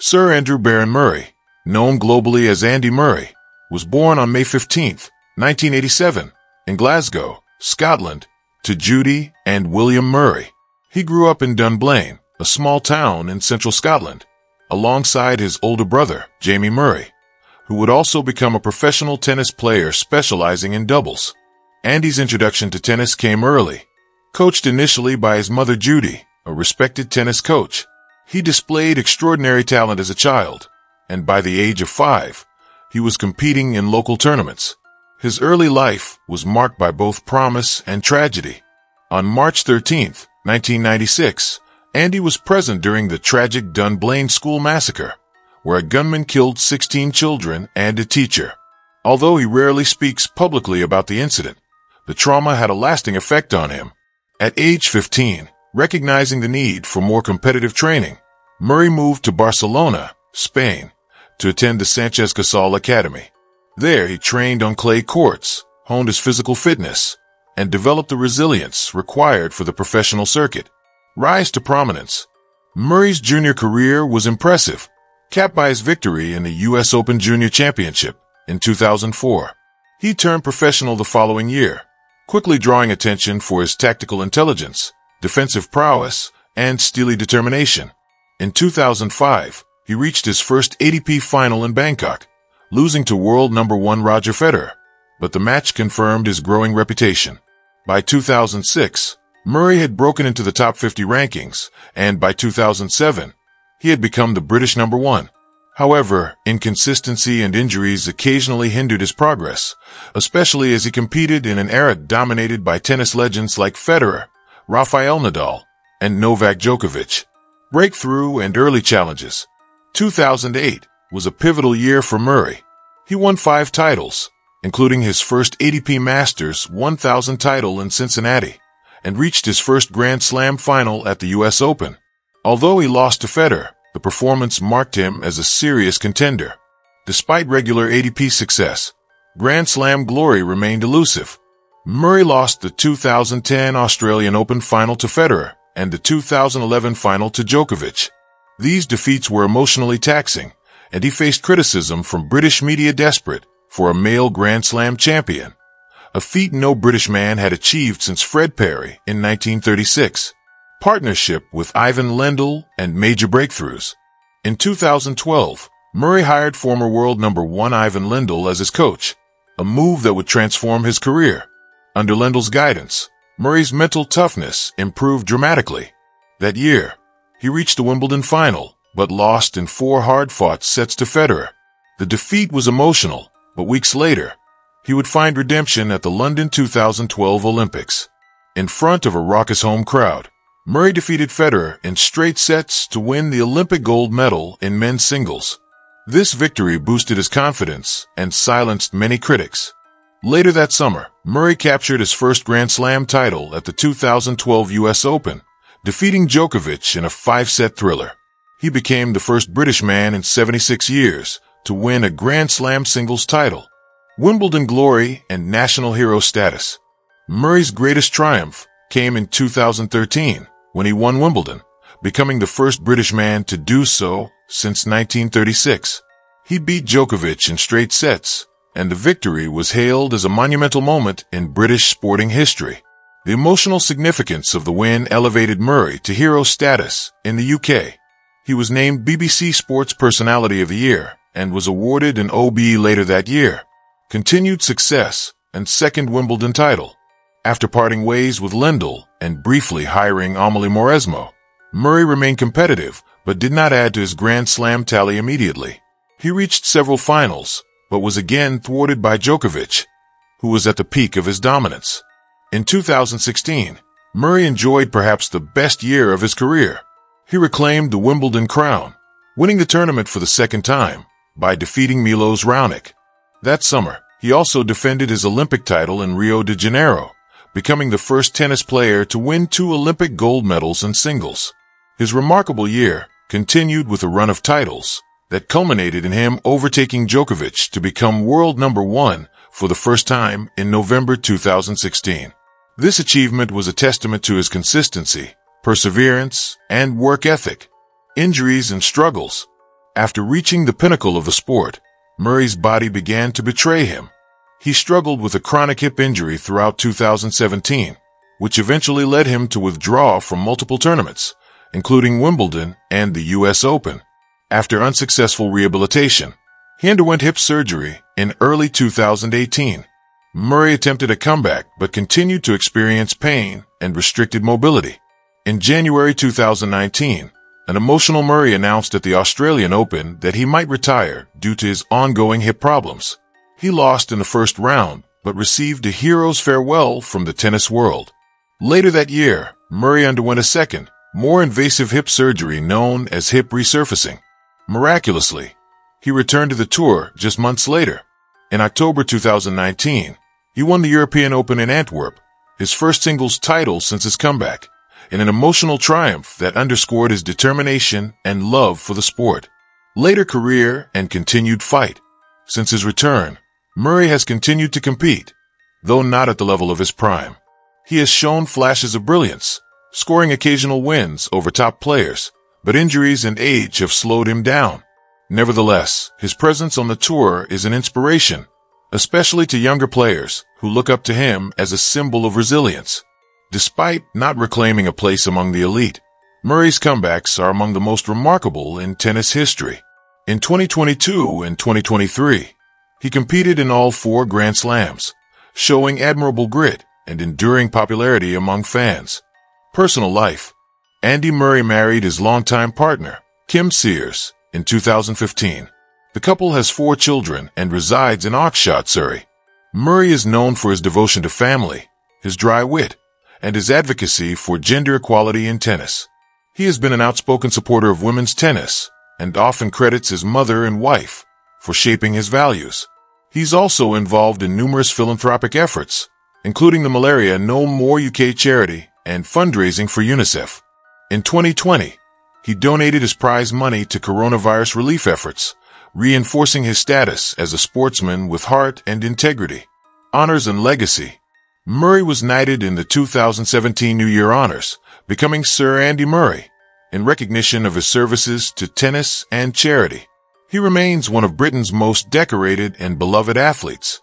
Sir Andrew Barron Murray, known globally as Andy Murray, was born on May 15, 1987, in Glasgow, Scotland, to Judy and William Murray. He grew up in Dunblane, a small town in central Scotland, alongside his older brother, Jamie Murray, who would also become a professional tennis player specializing in doubles. Andy's introduction to tennis came early. Coached initially by his mother Judy, a respected tennis coach, he displayed extraordinary talent as a child, and by the age of 5, he was competing in local tournaments. His early life was marked by both promise and tragedy. On March 13, 1996, Andy was present during the tragic Dunblane school massacre, where a gunman killed 16 children and a teacher. Although he rarely speaks publicly about the incident, the trauma had a lasting effect on him. At age 15, recognizing the need for more competitive training, Murray moved to Barcelona, Spain, to attend the Sánchez Casal Academy. There he trained on clay courts, honed his physical fitness, and developed the resilience required for the professional circuit. Rise to prominence. Murray's junior career was impressive, capped by his victory in the U.S. Open Junior Championship in 2004. He turned professional the following year, quickly drawing attention for his tactical intelligence, defensive prowess, and steely determination. In 2005, he reached his first ATP final in Bangkok, losing to world number 1 Roger Federer, but the match confirmed his growing reputation. By 2006, Murray had broken into the top 50 rankings, and by 2007, he had become the British number 1. However, inconsistency and injuries occasionally hindered his progress, especially as he competed in an era dominated by tennis legends like Federer, Rafael Nadal, and Novak Djokovic. Breakthrough and early challenges. 2008 was a pivotal year for Murray. He won 5 titles, including his first ATP Masters 1000 title in Cincinnati, and reached his first Grand Slam final at the U.S. Open. Although he lost to Federer, the performance marked him as a serious contender. Despite regular ATP success, Grand Slam glory remained elusive. Murray lost the 2010 Australian Open final to Federer and the 2011 final to Djokovic. These defeats were emotionally taxing, and he faced criticism from British media desperate for a male Grand Slam champion, a feat no British man had achieved since Fred Perry in 1936. Partnership with Ivan Lendl and major breakthroughs. In 2012, Murray hired former world number 1 Ivan Lendl as his coach, a move that would transform his career. Under Lendl's guidance, Murray's mental toughness improved dramatically. That year, he reached the Wimbledon final, but lost in 4 hard-fought sets to Federer. The defeat was emotional, but weeks later, he would find redemption at the London 2012 Olympics. In front of a raucous home crowd, Murray defeated Federer in straight sets to win the Olympic gold medal in men's singles. This victory boosted his confidence and silenced many critics. Later that summer, Murray captured his first Grand Slam title at the 2012 U.S. Open, defeating Djokovic in a 5-set thriller. He became the first British man in 76 years to win a Grand Slam singles title. Wimbledon glory and national hero status. Murray's greatest triumph came in 2013 when he won Wimbledon, becoming the first British man to do so since 1936. He beat Djokovic in straight sets, and the victory was hailed as a monumental moment in British sporting history. The emotional significance of the win elevated Murray to hero status in the UK. He was named BBC Sports Personality of the Year and was awarded an OB later that year. Continued success and second Wimbledon title. After parting ways with Lendl and briefly hiring Amelie Mauresmo, Murray remained competitive but did not add to his Grand Slam tally immediately. He reached several finals, but was again thwarted by Djokovic, who was at the peak of his dominance. In 2016, Murray enjoyed perhaps the best year of his career. He reclaimed the Wimbledon crown, winning the tournament for the second time by defeating Milos Raonic. That summer, he also defended his Olympic title in Rio de Janeiro, becoming the first tennis player to win 2 Olympic gold medals in singles. His remarkable year continued with a run of titles that culminated in him overtaking Djokovic to become world number 1 for the first time in November 2016. This achievement was a testament to his consistency, perseverance, and work ethic. Injuries and struggles. After reaching the pinnacle of the sport, Murray's body began to betray him. He struggled with a chronic hip injury throughout 2017, which eventually led him to withdraw from multiple tournaments, including Wimbledon and the US Open. After unsuccessful rehabilitation, he underwent hip surgery in early 2018. Murray attempted a comeback but continued to experience pain and restricted mobility. In January 2019, an emotional Murray announced at the Australian Open that he might retire due to his ongoing hip problems. He lost in the first round but received a hero's farewell from the tennis world. Later that year, Murray underwent a second, more invasive hip surgery known as hip resurfacing. Miraculously, he returned to the tour just months later. In October 2019, he won the European Open in Antwerp, his first singles title since his comeback, in an emotional triumph that underscored his determination and love for the sport. Later career and continued fight. Since his return, Murray has continued to compete, though not at the level of his prime. He has shown flashes of brilliance, scoring occasional wins over top players, but injuries and age have slowed him down. Nevertheless, his presence on the tour is an inspiration, especially to younger players who look up to him as a symbol of resilience. Despite not reclaiming a place among the elite, Murray's comebacks are among the most remarkable in tennis history. In 2022 and 2023, he competed in all 4 Grand Slams, showing admirable grit and enduring popularity among fans. Personal life. Andy Murray married his longtime partner, Kim Sears, in 2015. The couple has 4 children and resides in Oxshott, Surrey. Murray is known for his devotion to family, his dry wit, and his advocacy for gender equality in tennis. He has been an outspoken supporter of women's tennis and often credits his mother and wife for shaping his values. He's also involved in numerous philanthropic efforts, including the Malaria No More UK charity and fundraising for UNICEF. In 2020, he donated his prize money to coronavirus relief efforts, reinforcing his status as a sportsman with heart and integrity. Honors and legacy. Murray was knighted in the 2017 New Year Honors, becoming Sir Andy Murray, in recognition of his services to tennis and charity. He remains one of Britain's most decorated and beloved athletes.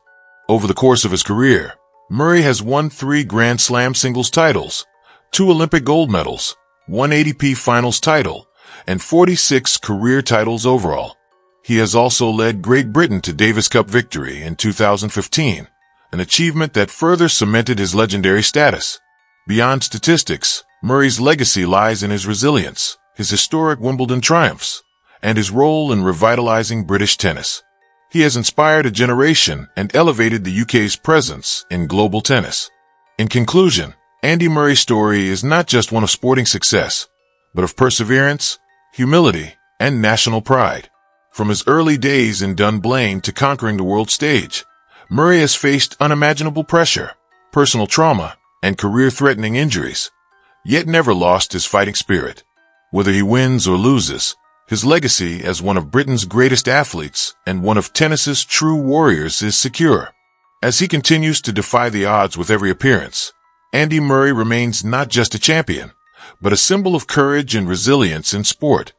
Over the course of his career, Murray has won 3 Grand Slam singles titles, 2 Olympic gold medals, 1 ATP finals title, and 46 career titles overall. He has also led Great Britain to Davis Cup victory in 2015, an achievement that further cemented his legendary status. Beyond statistics, Murray's legacy lies in his resilience, his historic Wimbledon triumphs, and his role in revitalizing British tennis. He has inspired a generation and elevated the UK's presence in global tennis. In conclusion, Andy Murray's story is not just one of sporting success, but of perseverance, humility, and national pride. From his early days in Dunblane to conquering the world stage, Murray has faced unimaginable pressure, personal trauma, and career-threatening injuries, yet never lost his fighting spirit. Whether he wins or loses, his legacy as one of Britain's greatest athletes and one of tennis's true warriors is secure. As he continues to defy the odds with every appearance, Andy Murray remains not just a champion, but a symbol of courage and resilience in sport.